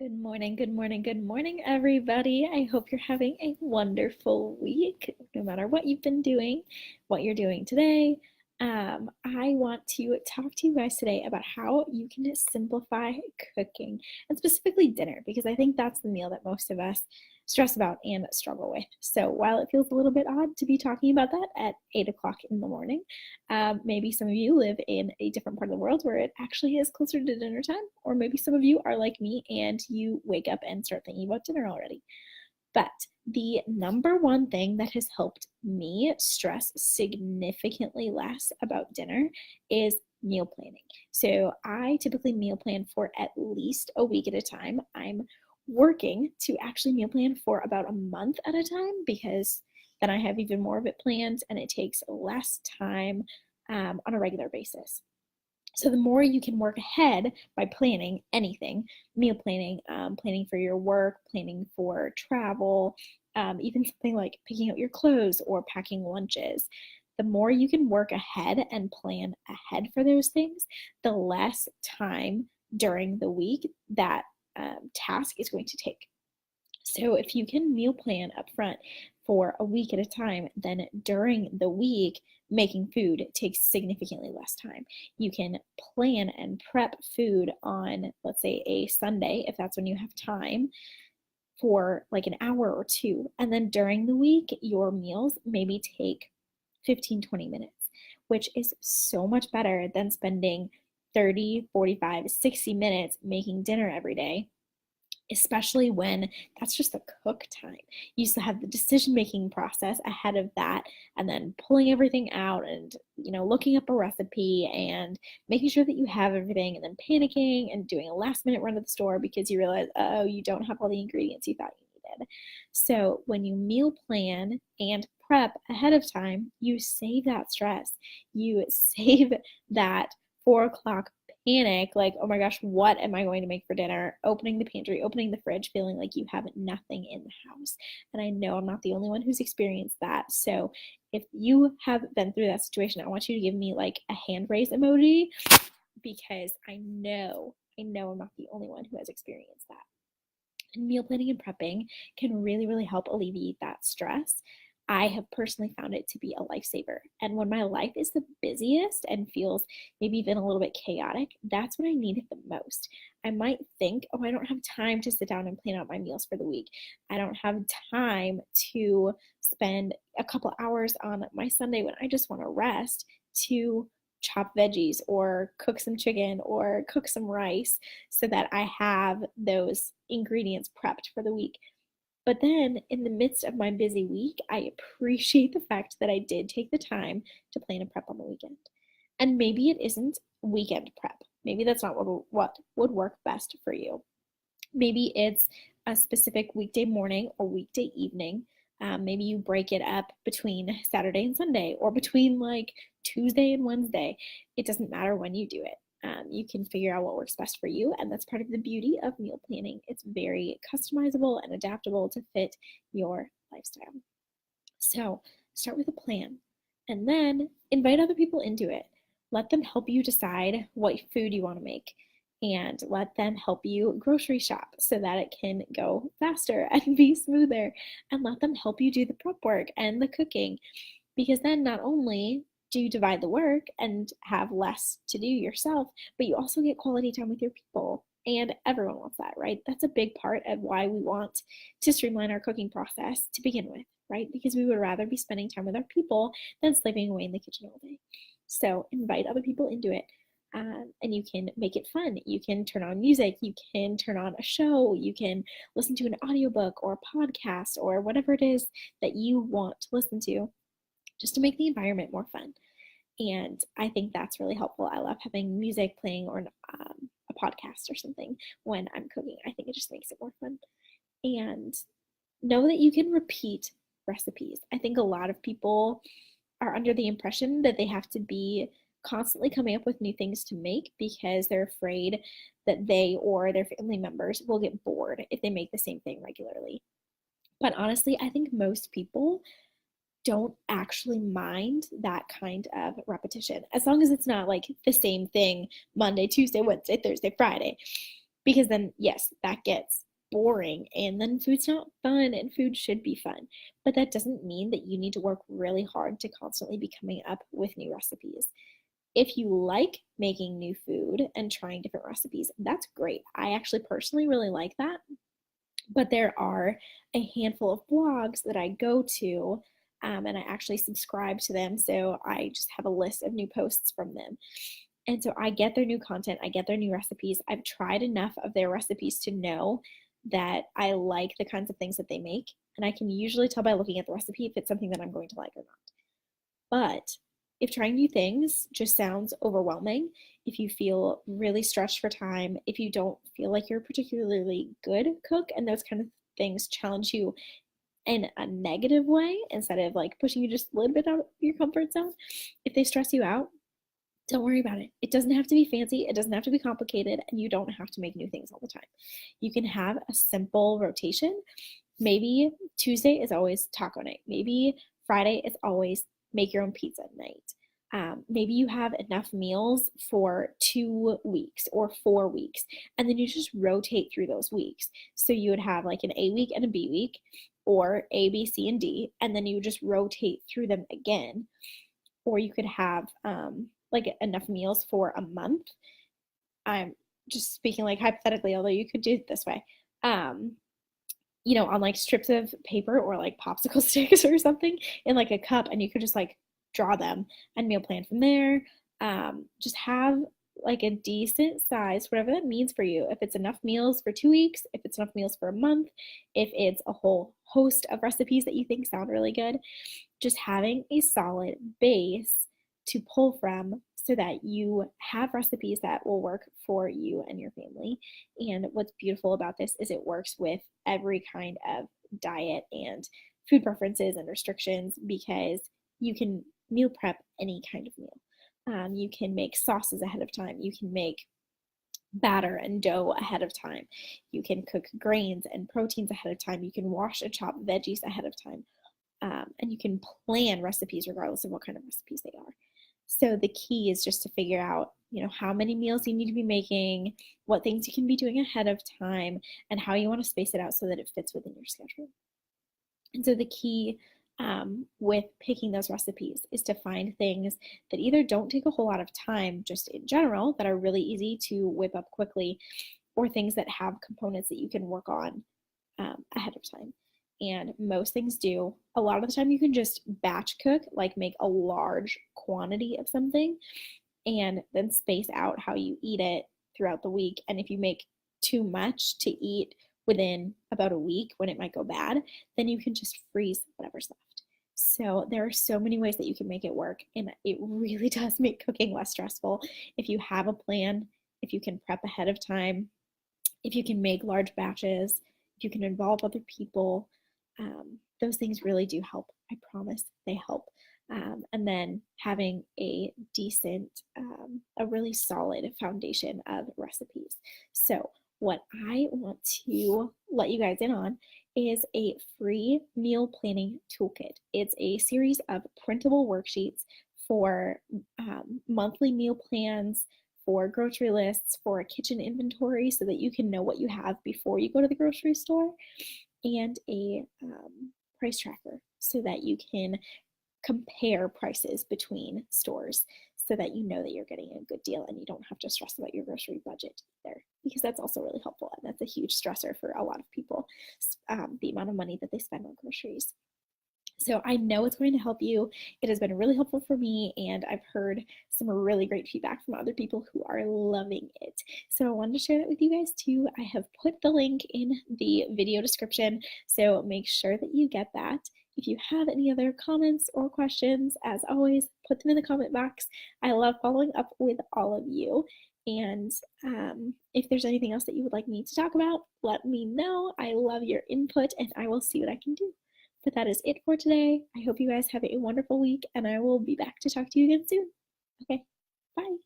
Good morning, good morning, good morning, everybody. I hope you're having a wonderful week, no matter what you've been doing, what you're doing today. I want to talk to you guys today about how you can simplify cooking, and specifically dinner, because I think that's the meal that most of us stress about and struggle with. So while it feels a little bit odd to be talking about that at 8 o'clock in the morning, maybe some of you live in a different part of the world where it actually is closer to dinner time, or maybe some of you are like me and you wake up and start thinking about dinner already. But the number one thing that has helped me stress significantly less about dinner is meal planning. So I typically meal plan for at least a week at a time. I'm working to actually meal plan for about a month at a time because then I have even more of it planned and it takes less time on a regular basis. So the more you can work ahead by planning anything, meal planning, planning for your work, planning for travel, even something like picking out your clothes or packing lunches, the more you can work ahead and plan ahead for those things, the less time during the week that task is going to take. So if you can meal plan up front for a week at a time, then during the week, making food takes significantly less time. You can plan and prep food on, let's say, a Sunday, if that's when you have time, for like an hour or two. And then during the week, your meals maybe take 15, 20 minutes, which is so much better than spending 30, 45, 60 minutes making dinner every day, especially when that's just the cook time. You used to have the decision-making process ahead of that, and then pulling everything out and, looking up a recipe and making sure that you have everything, and then panicking and doing a last-minute run to the store because you realize, oh, you don't have all the ingredients you thought you needed. So when you meal plan and prep ahead of time, you save that stress. You save that 4 o'clock panic, like, oh my gosh, what am I going to make for dinner? Opening the pantry, opening the fridge, feeling like you have nothing in the house. And I know I'm not the only one who's experienced that. So if you have been through that situation, I want you to give me like a hand raise emoji, because I know I'm not the only one who has experienced that. And meal planning and prepping can really, really help alleviate that stress. I have personally found it to be a lifesaver. And when my life is the busiest and feels maybe even a little bit chaotic, that's when I need it the most. I might think, oh, I don't have time to sit down and plan out my meals for the week. I don't have time to spend a couple hours on my Sunday when I just want to rest to chop veggies or cook some chicken or cook some rice so that I have those ingredients prepped for the week. But then in the midst of my busy week, I appreciate the fact that I did take the time to plan a prep on the weekend. And maybe it isn't weekend prep. Maybe that's not what would work best for you. Maybe it's a specific weekday morning or weekday evening. Maybe you break it up between Saturday and Sunday, or between like Tuesday and Wednesday. It doesn't matter when you do it. You can figure out what works best for you, and that's part of the beauty of meal planning. It's very customizable and adaptable to fit your lifestyle. So start with a plan, and then invite other people into it. Let them help you decide what food you want to make, and let them help you grocery shop so that it can go faster and be smoother, and let them help you do the prep work and the cooking, because then not only do you divide the work and have less to do yourself, but you also get quality time with your people. And everyone wants that, right? That's a big part of why we want to streamline our cooking process to begin with, right? Because we would rather be spending time with our people than slaving away in the kitchen all day. So invite other people into it. And you can make it fun. You can turn on music, you can turn on a show, you can listen to an audiobook or a podcast or whatever it is that you want to listen to, just to make the environment more fun. And I think that's really helpful. I love having music playing, or a podcast or something when I'm cooking. I think it just makes it more fun. And know that you can repeat recipes. I think a lot of people are under the impression that they have to be constantly coming up with new things to make because they're afraid that they or their family members will get bored if they make the same thing regularly. But honestly, I think most people don't actually mind that kind of repetition, as long as it's not like the same thing Monday, Tuesday, Wednesday, Thursday, Friday. because then, yes, that gets boring and then food's not fun and food should be fun. But that doesn't mean that you need to work really hard to constantly be coming up with new recipes. If you like making new food and trying different recipes, that's great. I actually personally really like that. But there are a handful of blogs that I go to, and I actually subscribe to them. So I just have a list of new posts from them. And so I get their new content, I get their new recipes. I've tried enough of their recipes to know that I like the kinds of things that they make. And I can usually tell by looking at the recipe if it's something that I'm going to like or not. But if trying new things just sounds overwhelming, if you feel really stretched for time, if you don't feel like you're a particularly good cook and those kind of things challenge you in a negative way instead of like pushing you just a little bit out of your comfort zone, if they stress you out, don't worry about it. It doesn't have to be fancy, it doesn't have to be complicated, and you don't have to make new things all the time. You can have a simple rotation. Maybe Tuesday is always taco night. Maybe Friday is always make your own pizza night. Maybe you have enough meals for 2 weeks or 4 weeks, and then you just rotate through those weeks. So you would have like an A week and a B week, or A, B, C, and D, and then you would just rotate through them again. Or you could have like enough meals for a month. I'm just speaking like hypothetically, although you could do it this way. On like strips of paper or like popsicle sticks or something in like a cup, and you could just like draw them and meal plan from there. Just have like a decent size, whatever that means for you. If it's enough meals for 2 weeks, if it's enough meals for a month, if it's a whole host of recipes that you think sound really good, just having a solid base to pull from so that you have recipes that will work for you and your family. And what's beautiful about this is it works with every kind of diet and food preferences and restrictions, because you can meal prep any kind of meal. You can make sauces ahead of time. You can make batter and dough ahead of time. You can cook grains and proteins ahead of time. You can wash and chop veggies ahead of time. And you can plan recipes regardless of what kind of recipes they are. So the key is just to figure out, how many meals you need to be making, what things you can be doing ahead of time, and how you want to space it out so that it fits within your schedule. And so the key with picking those recipes is to find things that either don't take a whole lot of time just in general, that are really easy to whip up quickly, or things that have components that you can work on ahead of time. And most things do. A lot of the time you can just batch cook, like make a large quantity of something and then space out how you eat it throughout the week. And if you make too much to eat within about a week when it might go bad, then you can just freeze whatever's left. So there are so many ways that you can make it work, and it really does make cooking less stressful if you have a plan, if you can prep ahead of time, if you can make large batches, if you can involve other people. Those things really do help. I promise they help. And then having a decent, a really solid foundation of recipes. So what I want to let you guys in on is a free meal planning toolkit. It's a series of printable worksheets for monthly meal plans, for grocery lists, for a kitchen inventory so that you can know what you have before you go to the grocery store, and a price tracker so that you can compare prices between stores so that you know that you're getting a good deal and you don't have to stress about your grocery budget either, because that's also really helpful, and that's a huge stressor for a lot of people, the amount of money that they spend on groceries. So I know it's going to help you. It has been really helpful for me, and I've heard some really great feedback from other people who are loving it. So I wanted to share that with you guys too. I have put the link in the video description, so make sure that you get that. If you have any other comments or questions, as always, put them in the comment box. I love following up with all of you. And if there's anything else that you would like me to talk about, let me know. I love your input, and I will see what I can do. But that is it for today. I hope you guys have a wonderful week, and I will be back to talk to you again soon. Okay, bye.